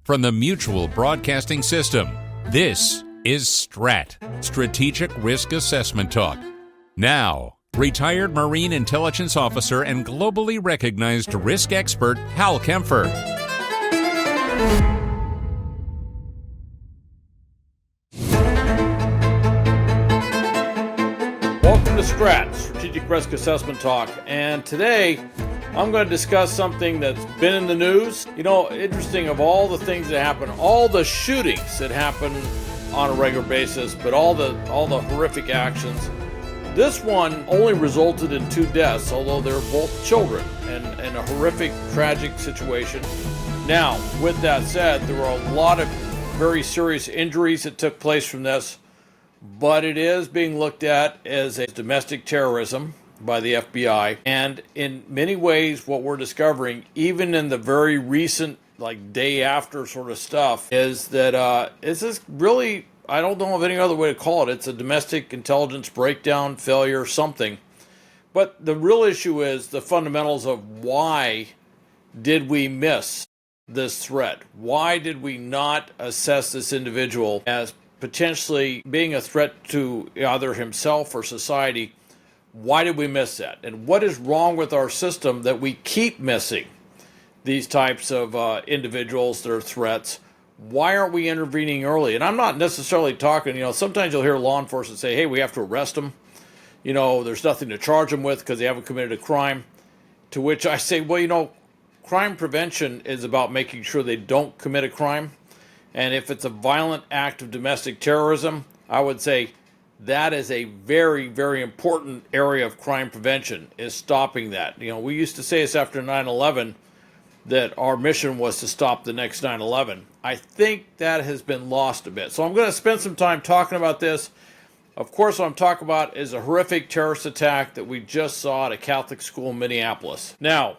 from the Mutual Broadcasting System. This is STRAT, Strategic Risk Assessment Talk. Now, retired Marine Intelligence Officer and globally recognized risk expert Hal Kempfer. Welcome to STRAT, Strategic Risk Assessment Talk, and today I'm going to discuss something that's been in the news. You know, interesting, of all the things that happen, all the shootings that happen on a regular basis, but all the horrific actions, this one only resulted in 2 deaths, although they were both children, and a horrific, tragic situation. Now, with that said, there were a lot of very serious injuries that took place from this, but it is being looked at as a domestic terrorism by the FBI. And in many ways, what we're discovering, even in the very recent, like day after sort of stuff, is that is this really, I don't know of any other way to call it. It's a domestic intelligence breakdown, failure, something. But the real issue is the fundamentals of why did we miss this threat? Why did we not assess this individual as potentially being a threat to either himself or society? Why did we miss that? And what is wrong with our system that we keep missing these types of individuals that are threats? Why aren't we intervening early? And I'm not necessarily talking, sometimes you'll hear law enforcement say, hey, we have to arrest them. There's nothing to charge them with because they haven't committed a crime. To which I say, well, crime prevention is about making sure they don't commit a crime. And if it's a violent act of domestic terrorism, I would say that is a very, very important area of crime prevention, is stopping that. We used to say this after 9/11, that our mission was to stop the next 9/11. I think that has been lost a bit. So I'm going to spend some time talking about this. Of course, what I'm talking about is a horrific terrorist attack that we just saw at a Catholic school in Minneapolis. Now,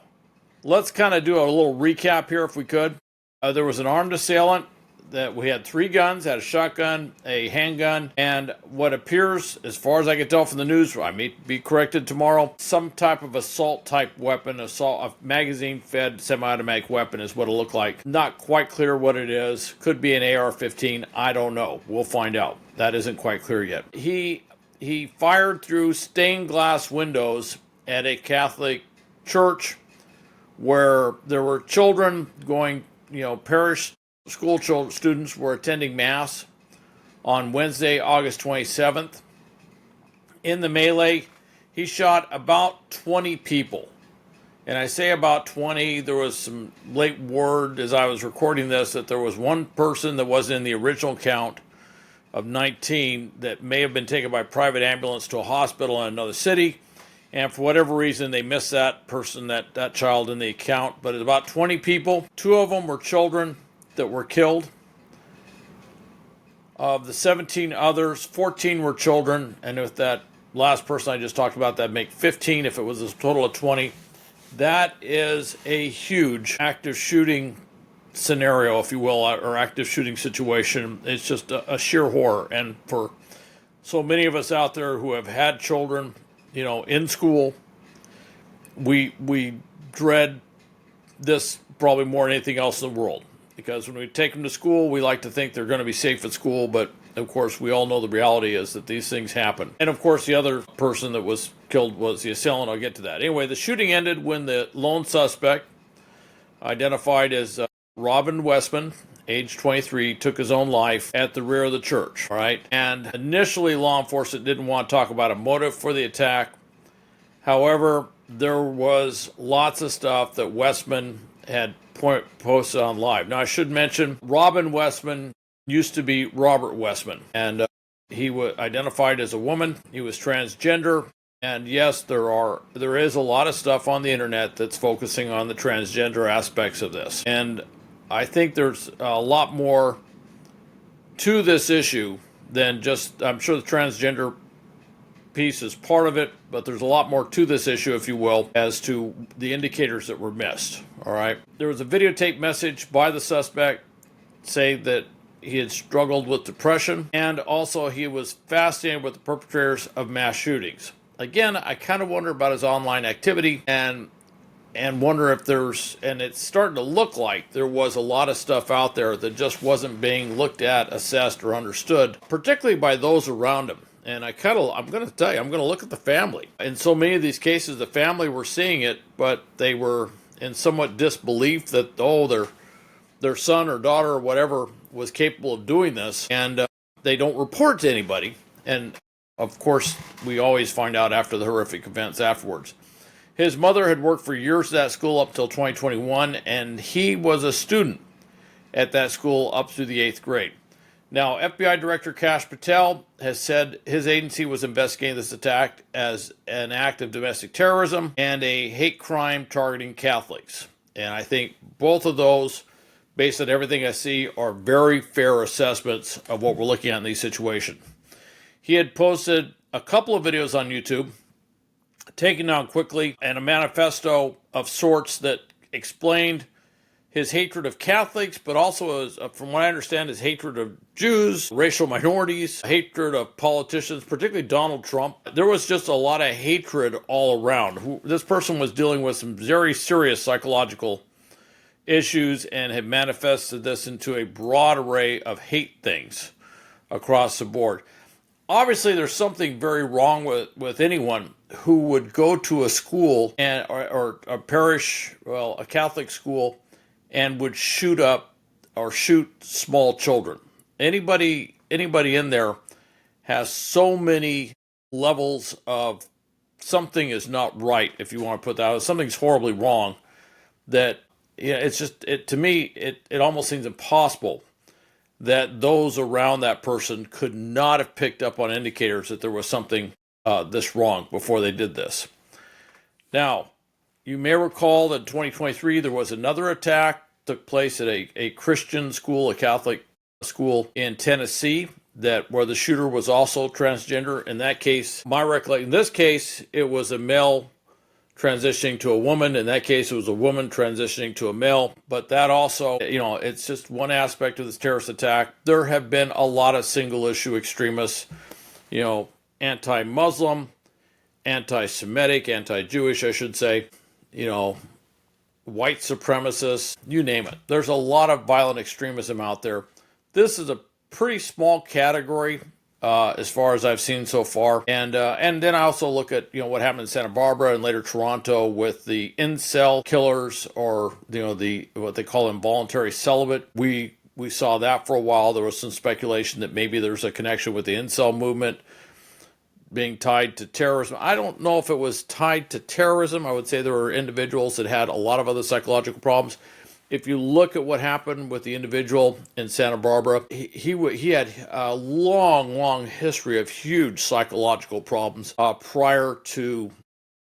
let's kind of do a little recap here if we could. There was an armed assailant. That we had 3 guns, had a shotgun, a handgun, and what appears, as far as I can tell from the news, I may be corrected tomorrow, some type of assault type weapon, a magazine-fed semi-automatic weapon is what it looked like. Not quite clear what it is. Could be an AR-15. I don't know. We'll find out. That isn't quite clear yet. He fired through stained glass windows at a Catholic church where there were children going, parish school students were attending Mass on Wednesday, August 27th. In the melee, he shot about 20 people. And I say about 20, there was some late word as I was recording this that there was one person that was in the original count of 19 that may have been taken by private ambulance to a hospital in another city. And for whatever reason, they missed that person, that child in the account. But it's about 20 people. 2 of them were children that were killed. Of the 17 others, 14 were children, and with that last person I just talked about, that'd make 15 if it was a total of 20. That is a huge active shooting scenario, if you will, or active shooting situation. It's just a sheer horror. And for so many of us out there who have had children, in school, we dread this probably more than anything else in the world. Because when we take them to school, we like to think they're going to be safe at school, but of course we all know the reality is that these things happen. And of course the other person that was killed was the assailant. I'll get to that. Anyway, the shooting ended when the lone suspect, identified as Robin Westman, age 23, took his own life at the rear of the church. All right. And initially law enforcement didn't want to talk about a motive for the attack. However, there was lots of stuff that Westman had posted on live. Now, I should mention, Robin Westman used to be Robert Westman, and he was identified as a woman. He was transgender, and yes, there is a lot of stuff on the internet that's focusing on the transgender aspects of this. And I think there's a lot more to this issue than just, I'm sure the transgender piece is part of it, but there's a lot more to this issue, if you will, as to the indicators that were missed. All right. There was a videotape message by the suspect saying that he had struggled with depression, and also he was fascinated with the perpetrators of mass shootings. Again, I kind of wonder about his online activity, and and wonder if and it's starting to look like there was a lot of stuff out there that just wasn't being looked at, assessed, or understood, particularly by those around him. And I'm going to tell you, I'm going to look at the family. In so many of these cases, the family were seeing it, but they were in somewhat disbelief that, their son or daughter or whatever was capable of doing this, and they don't report to anybody. And of course, we always find out after the horrific events afterwards. His mother had worked for years at that school up till 2021, and he was a student at that school up through the 8th grade. Now, FBI Director Kash Patel has said his agency was investigating this attack as an act of domestic terrorism and a hate crime targeting Catholics. And I think both of those, based on everything I see, are very fair assessments of what we're looking at in these situations. He had posted a couple of videos on YouTube, taken down quickly, and a manifesto of sorts that explained his hatred of Catholics, but also, from what I understand, his hatred of Jews, racial minorities, hatred of politicians, particularly Donald Trump. There was just a lot of hatred all around. This person was dealing with some very serious psychological issues and had manifested this into a broad array of hate things across the board. Obviously, there's something very wrong with anyone who would go to a school or a parish, a Catholic school, and would shoot up or shoot small children. Anybody in there has so many levels of something is not right, if you want to put that out. Something's horribly wrong, that to me, it almost seems impossible that those around that person could not have picked up on indicators that there was something this wrong before they did this. Now, you may recall that in 2023 there was another attack took place at a Christian school, a Catholic school in Tennessee, where the shooter was also transgender. In that case, in this case, it was a male transitioning to a woman. In that case, it was a woman transitioning to a male. But that also, it's just one aspect of this terrorist attack. There have been a lot of single issue extremists, anti-Muslim, anti-Semitic, anti-Jewish, I should say, white supremacists, you name it. There's a lot of violent extremism out there. This is a pretty small category as far as I've seen so far. And then I also look at, what happened in Santa Barbara and later Toronto with the incel killers, or, what they call involuntary celibate. We saw that for a while. There was some speculation that maybe there's a connection with the incel movement being tied to terrorism. I don't know if it was tied to terrorism. I would say there were individuals that had a lot of other psychological problems. If you look at what happened with the individual in Santa Barbara, he had a long history of huge psychological problems prior to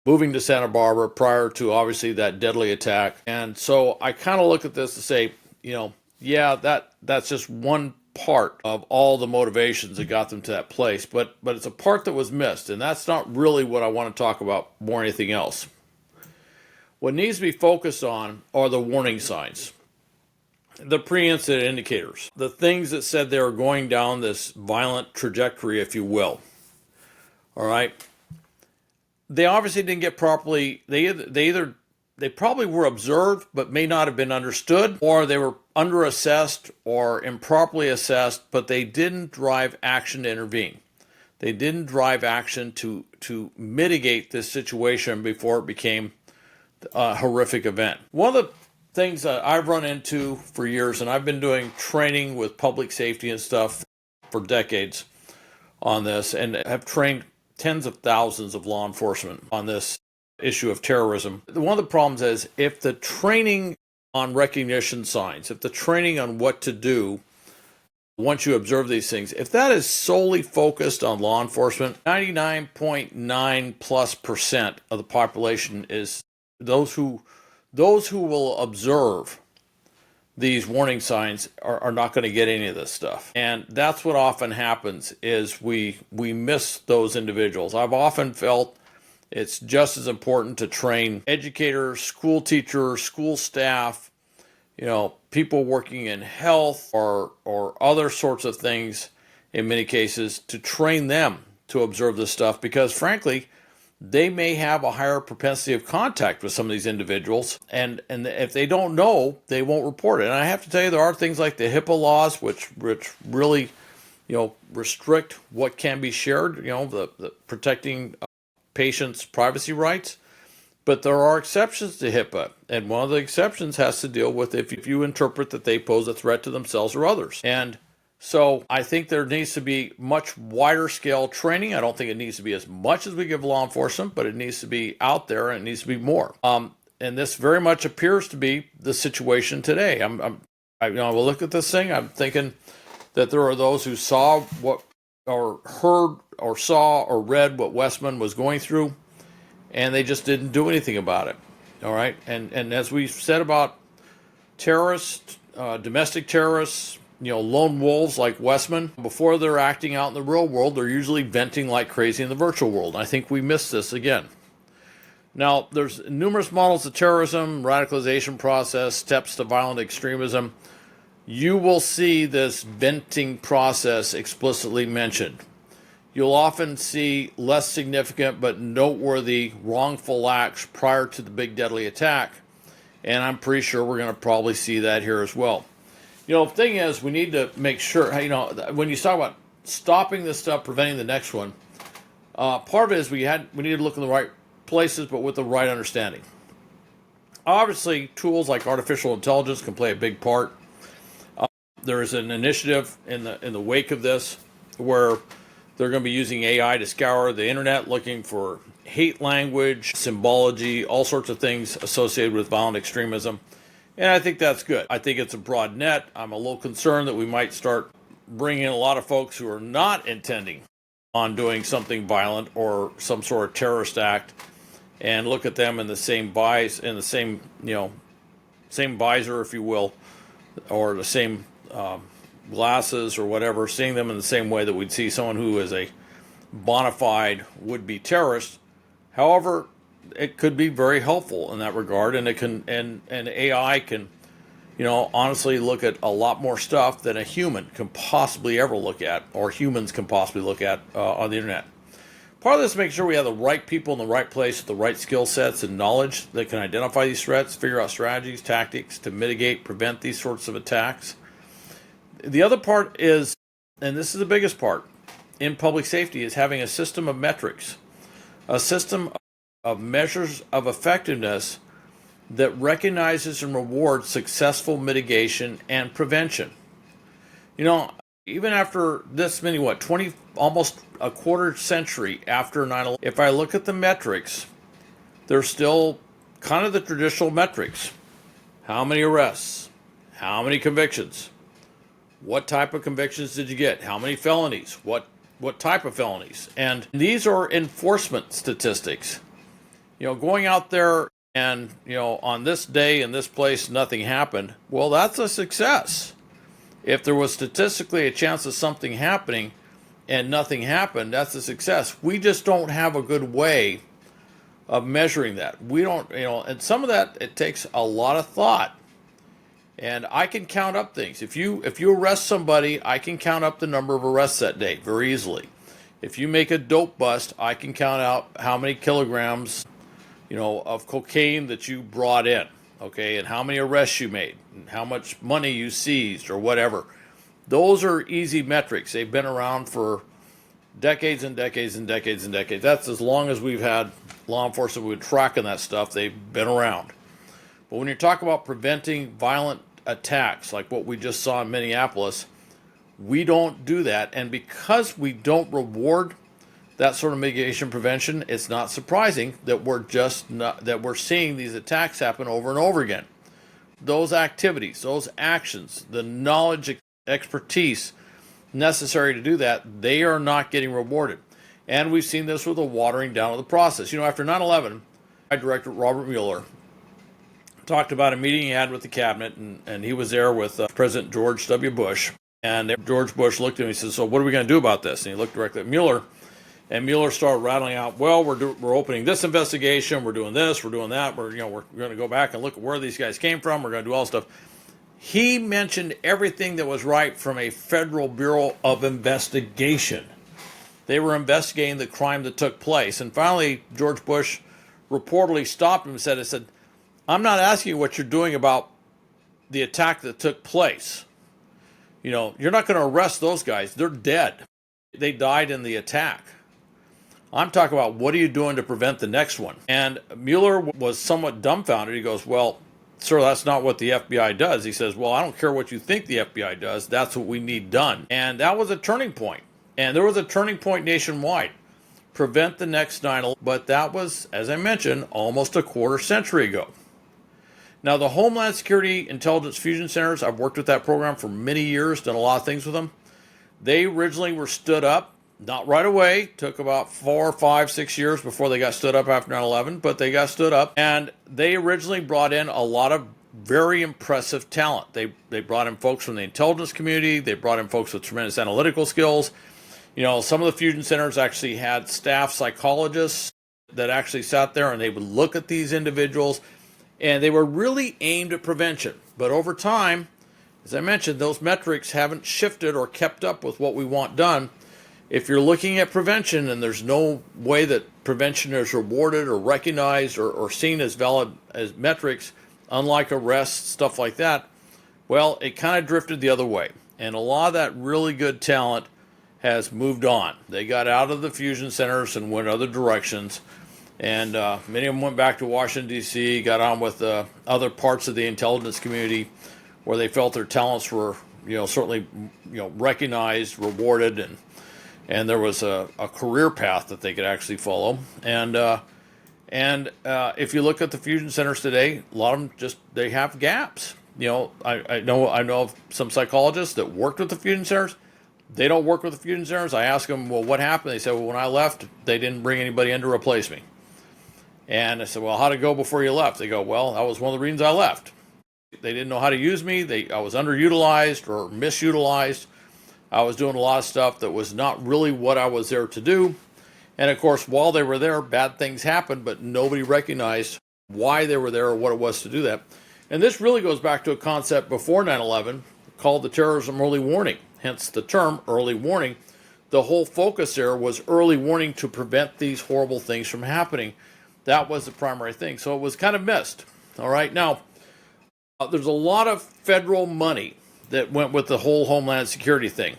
moving to Santa Barbara, prior to obviously that deadly attack. And so I kind of look at this to say, that's just one part of all the motivations that got them to that place. But it's a part that was missed, and that's not really what I want to talk about more than anything else. What needs to be focused on are the warning signs, the pre-incident indicators, the things that said they were going down this violent trajectory, if you will. All right. They obviously didn't get properly, they probably were observed, but may not have been understood, or they were underassessed or improperly assessed, but they didn't drive action to intervene. They didn't drive action to mitigate this situation before it became a horrific event. One of the things that I've run into for years, and I've been doing training with public safety and stuff for decades on this, and have trained tens of thousands of law enforcement on this issue of terrorism. One of the problems is if the training on recognition signs, if the training on what to do once you observe these things, if that is solely focused on law enforcement, 99.9+% of the population is those who will observe these warning signs are not going to get any of this stuff. And that's what often happens is we miss those individuals. I've often felt it's just as important to train educators, school teachers, school staff, people working in health or other sorts of things in many cases, to train them to observe this stuff, because frankly, they may have a higher propensity of contact with some of these individuals. And if they don't know, they won't report it. And I have to tell you, there are things like the HIPAA laws, which really, restrict what can be shared, the protecting patients' privacy rights. But there are exceptions to HIPAA. And one of the exceptions has to deal with if you interpret that they pose a threat to themselves or others. And so I think there needs to be much wider scale training. I don't think it needs to be as much as we give law enforcement, but it needs to be out there and it needs to be more. And this very much appears to be the situation today. I look at this thing, I'm thinking that there are those who saw what, or heard, or saw, or read what Westman was going through, and they just didn't do anything about it. All right, and as we said about terrorists, domestic terrorists, lone wolves like Westman, before they're acting out in the real world, they're usually venting like crazy in the virtual world. And I think we missed this again. Now, there's numerous models of terrorism, radicalization process, steps to violent extremism. You will see this venting process explicitly mentioned. You'll often see less significant but noteworthy wrongful acts prior to the big deadly attack. And I'm pretty sure we're going to probably see that here as well. The thing is, we need to make sure, when you talk about stopping this stuff, preventing the next one, part of it is we need to look in the right places, but with the right understanding. Obviously, tools like artificial intelligence can play a big part. There is an initiative in the wake of this where they're going to be using AI to scour the internet, looking for hate language, symbology, all sorts of things associated with violent extremism. And I think that's good. I think it's a broad net. I'm a little concerned that we might start bringing in a lot of folks who are not intending on doing something violent or some sort of terrorist act, and look at them in the same same visor, if you will, or the same glasses or whatever, seeing them in the same way that we'd see someone who is a bona fide would-be terrorist. However, it could be very helpful in that regard, and it can and AI can, honestly look at a lot more stuff than a human can possibly ever look at, or humans can possibly look at on the internet. Part of this is making sure we have the right people in the right place with the right skill sets and knowledge that can identify these threats, figure out strategies, tactics to mitigate, prevent these sorts of attacks. The other part is, and this is the biggest part, in public safety, is having a system of metrics, a system of measures of effectiveness that recognizes and rewards successful mitigation and prevention. Even after this many, 20, almost a quarter century after 9/11, if I look at the metrics, they're still kind of the traditional metrics. How many arrests? How many convictions? What type of convictions did you get? How many felonies? What type of felonies? And these are enforcement statistics. Going out there and, on this day in this place, nothing happened. Well, that's a success. If there was statistically a chance of something happening and nothing happened, that's a success. We just don't have a good way of measuring that. We don't, and some of that, it takes a lot of thought. And I can count up things. If you arrest somebody, I can count up the number of arrests that day very easily. If you make a dope bust, I can count out how many kilograms, of cocaine that you brought in, okay, and how many arrests you made, and how much money you seized, or whatever. Those are easy metrics. They've been around for decades and decades and decades and decades. That's as long as we've had law enforcement with tracking that stuff. They've been around. But when you talk about preventing violent attacks, like what we just saw in Minneapolis, we don't do that. And because we don't reward that sort of mitigation prevention, it's not surprising that we're seeing these attacks happen over and over again. Those activities, those actions, the knowledge, expertise necessary to do that, they are not getting rewarded. And we've seen this with the watering down of the process. After 9/11, Director Robert Mueller talked about a meeting he had with the cabinet, and he was there with President George W. Bush. And George Bush looked at him and he said, "So what are we going to do about this?" And he looked directly at Mueller, and Mueller started rattling out, "Well, we're opening this investigation, we're doing this, we're doing that, we're going to go back and look at where these guys came from, we're going to do all this stuff." He mentioned everything that was right from a Federal Bureau of Investigation. They were investigating the crime that took place. And finally, George Bush reportedly stopped him and said, I'm not asking you what you're doing about the attack that took place. You're not going to arrest those guys. They're dead. They died in the attack. I'm talking about what are you doing to prevent the next one? And Mueller was somewhat dumbfounded. He goes, well, sir, that's not what the FBI does. He says, well, I don't care what you think the FBI does. That's what we need done. And that was a turning point. And there was a turning point nationwide. Prevent the next 9/11. But that was, as I mentioned, almost a quarter century ago. Now, the Homeland Security Intelligence Fusion Centers, I've worked with that program for many years, done a lot of things with them. They originally were stood up, not right away, took about 4, 5, 6 years before they got stood up after 9/11, but they got stood up. And they originally brought in a lot of very impressive talent. They brought in folks from the intelligence community. They brought in folks with tremendous analytical skills. Some of the fusion centers actually had staff psychologists that actually sat there and they would look at these individuals. And they were really aimed at prevention. But over time, as I mentioned, those metrics haven't shifted or kept up with what we want done. If you're looking at prevention and there's no way that prevention is rewarded or recognized or seen as valid as metrics, unlike arrests, stuff like that, well, it kind of drifted the other way. And a lot of that really good talent has moved on. They got out of the fusion centers and went other directions. And many of them went back to Washington, D.C., got on with other parts of the intelligence community where they felt their talents were, certainly, recognized, rewarded, and there was a career path that they could actually follow. And if you look at the fusion centers today, a lot of them they have gaps. I know of some psychologists that worked with the fusion centers. They don't work with the fusion centers. I ask them, well, what happened? They said, well, when I left, they didn't bring anybody in to replace me. And I said, well, how'd it go before you left? They go, well, that was one of the reasons I left. They didn't know how to use me. I was underutilized or misutilized. I was doing a lot of stuff that was not really what I was there to do. And of course, while they were there, bad things happened, but nobody recognized why they were there or what it was to do that. And this really goes back to a concept before 9/11 called the terrorism early warning, hence the term early warning. The whole focus there was early warning to prevent these horrible things from happening. That was the primary thing. So it was kind of missed. All right. Now, there's a lot of federal money that went with the whole Homeland Security thing.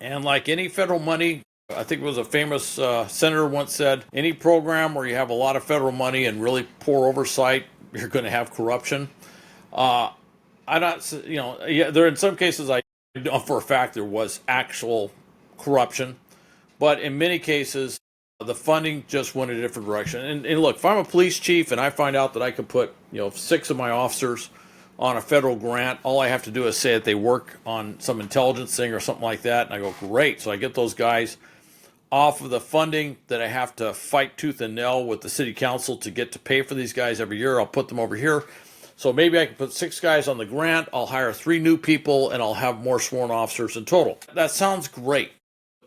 And like any federal money, I think it was a famous senator once said, any program where you have a lot of federal money and really poor oversight, you're going to have corruption. There in some cases, I know for a fact there was actual corruption. But in many cases, the funding just went a different direction. And look, if I'm a police chief and I find out that I could put 6 of my officers on a federal grant, all I have to do is say that they work on some intelligence thing or something like that, and I go, great. So I get those guys off of the funding that I have to fight tooth and nail with the city council to get to pay for these guys every year. I'll put them over here. So maybe I can put 6 guys on the grant, I'll hire 3 new people, and I'll have more sworn officers in total. That sounds great.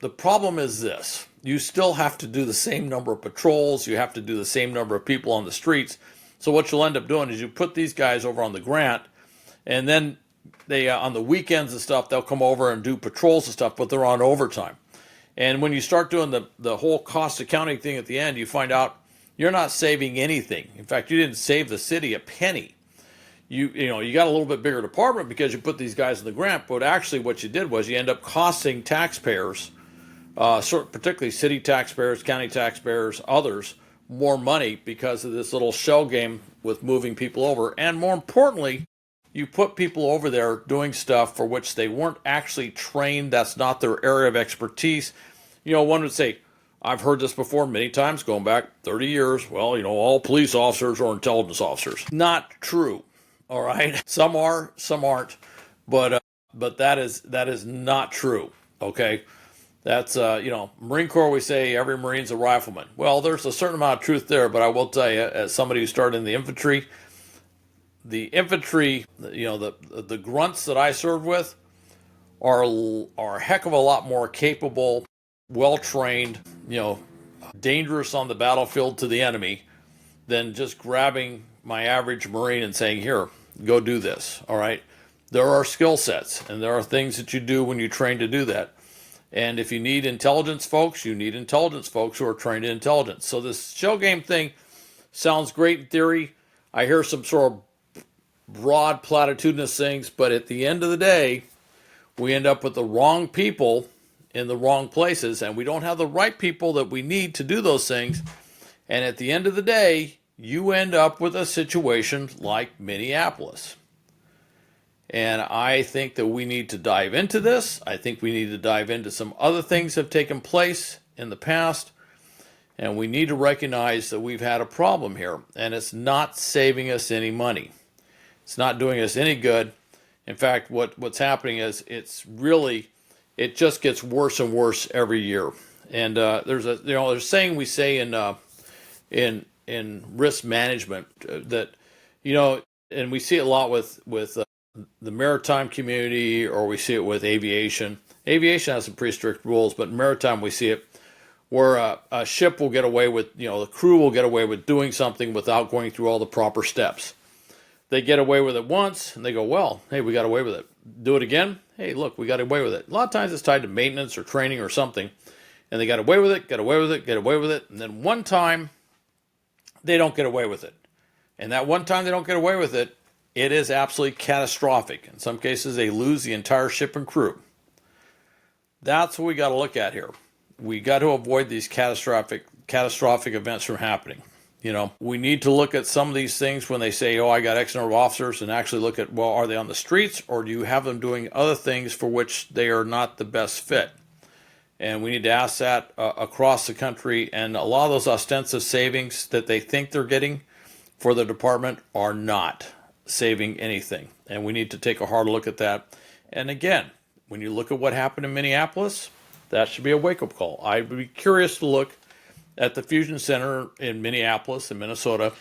The problem is this. You still have to do the same number of patrols. You have to do the same number of people on the streets. So what you'll end up doing is you put these guys over on the grant, and then they on the weekends and stuff, they'll come over and do patrols and stuff, but they're on overtime. And when you start doing the whole cost accounting thing at the end, you find out you're not saving anything. In fact, you didn't save the city a penny. You got a little bit bigger department because you put these guys in the grant, but actually what you did was you end up costing taxpayers, particularly city taxpayers, county taxpayers, others, more money because of this little shell game with moving people over. And more importantly, you put people over there doing stuff for which they weren't actually trained. That's not their area of expertise. One would say, I've heard this before many times, going back 30 years. Well, all police officers are intelligence officers. Not true. All right. Some are, some aren't. But that is not true. Okay. That's, Marine Corps, we say every Marine's a rifleman. Well, there's a certain amount of truth there, but I will tell you, as somebody who started in the infantry, the grunts that I served with are a heck of a lot more capable, well-trained, dangerous on the battlefield to the enemy than just grabbing my average Marine and saying, here, go do this. All right. There are skill sets and there are things that you do when you train to do that. And if you need intelligence folks, you need intelligence folks who are trained in intelligence. So this shell game thing sounds great in theory. I hear some sort of broad platitudinous things, but at the end of the day, we end up with the wrong people in the wrong places, and we don't have the right people that we need to do those things. And at the end of the day, you end up with a situation like Minneapolis. And I think that we need to dive into this. I think we need to dive into some other things that have taken place in the past. And we need to recognize that we've had a problem here. And it's not saving us any money. It's not doing us any good. In fact, what's happening is it just gets worse and worse every year. And there's a saying we say in risk management that, and we see it a lot with the maritime community, or we see it with aviation. Aviation has some pretty strict rules, but in maritime we see it where a ship will get away with, the crew will get away with doing something without going through all the proper steps. They get away with it once, and they go, well, hey, we got away with it. Do it again? Hey, look, we got away with it. A lot of times it's tied to maintenance or training or something, and they got away with it, get away with it, and then one time they don't get away with it. And that one time they don't get away with it, it is absolutely catastrophic. In some cases, they lose the entire ship and crew. That's what we got to look at here. We got to avoid these catastrophic events from happening. We need to look at some of these things when they say, oh, I got X number of officers, and actually look at, well, are they on the streets, or do you have them doing other things for which they are not the best fit? And we need to ask that across the country. And a lot of those ostensive savings that they think they're getting for the department are not saving anything. And we need to take a hard look at that. And again, when you look at what happened in Minneapolis, that should be a wake-up call. I'd be curious to look at the Fusion Center in Minneapolis, in Minnesota,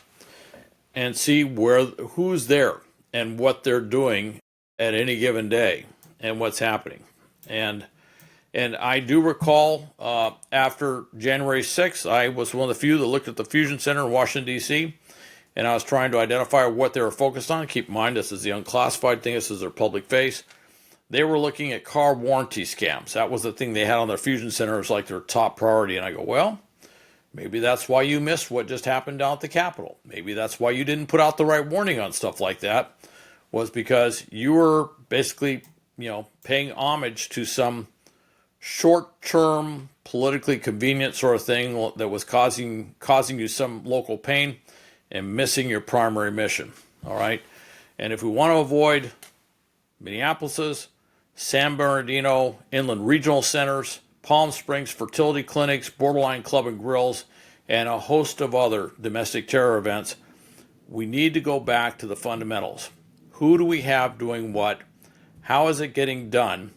and see who's there and what they're doing at any given day and what's happening. And I do recall after January 6th, I was one of the few that looked at the Fusion Center in Washington, D.C., and I was trying to identify what they were focused on. Keep in mind, this is the unclassified thing. This is their public face. They were looking at car warranty scams. That was the thing they had on their Fusion Center. It was like their top priority. And I go, well, maybe that's why you missed what just happened down at the Capitol. Maybe that's why you didn't put out the right warning on stuff like that, was because you were basically, paying homage to some short-term, politically convenient sort of thing that was causing you some local pain and missing your primary mission. All right? And if we want to avoid Minneapolis, San Bernardino, Inland Regional Centers, Palm Springs fertility clinics, Borderline Club and Grills, and a host of other domestic terror events, we need to go back to the fundamentals. Who do we have doing what? How is it getting done?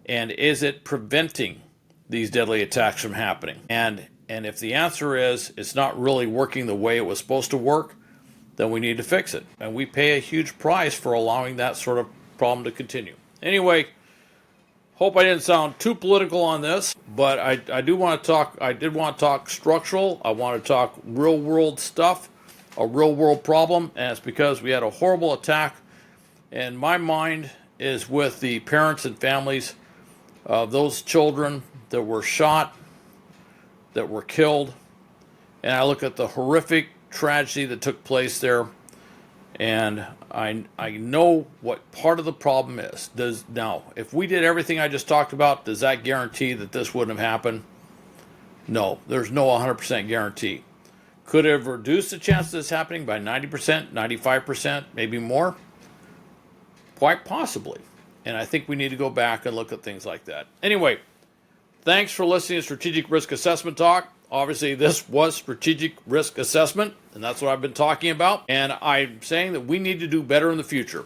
And is it preventing these deadly attacks from happening? And if the answer is it's not really working the way it was supposed to work, then we need to fix it. And we pay a huge price for allowing that sort of problem to continue. Anyway, hope I didn't sound too political on this, but I did want to talk structural. I want to talk real world stuff, a real world problem, and it's because we had a horrible attack. And my mind is with the parents and families of those children that were shot, that were killed, and I look at the horrific tragedy that took place there, and I know what part of the problem is. Now, if we did everything I just talked about, does that guarantee that this wouldn't have happened? No, there's no 100% guarantee. Could it have reduced the chance of this happening by 90%, 95%, maybe more? Quite possibly. And I think we need to go back and look at things like that. Anyway, thanks for listening to Strategic Risk Assessment Talk. Obviously, this was strategic risk assessment, and that's what I've been talking about. And I'm saying that we need to do better in the future.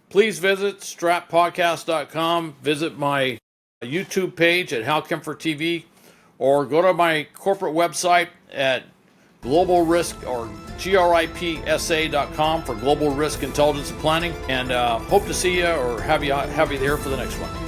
Please visit stratpodcast.com, visit my YouTube page at Hal Kempfer TV, or go to my corporate website at global risk or gripsa.com for global risk intelligence and planning. And hope to see you or have you there for the next one.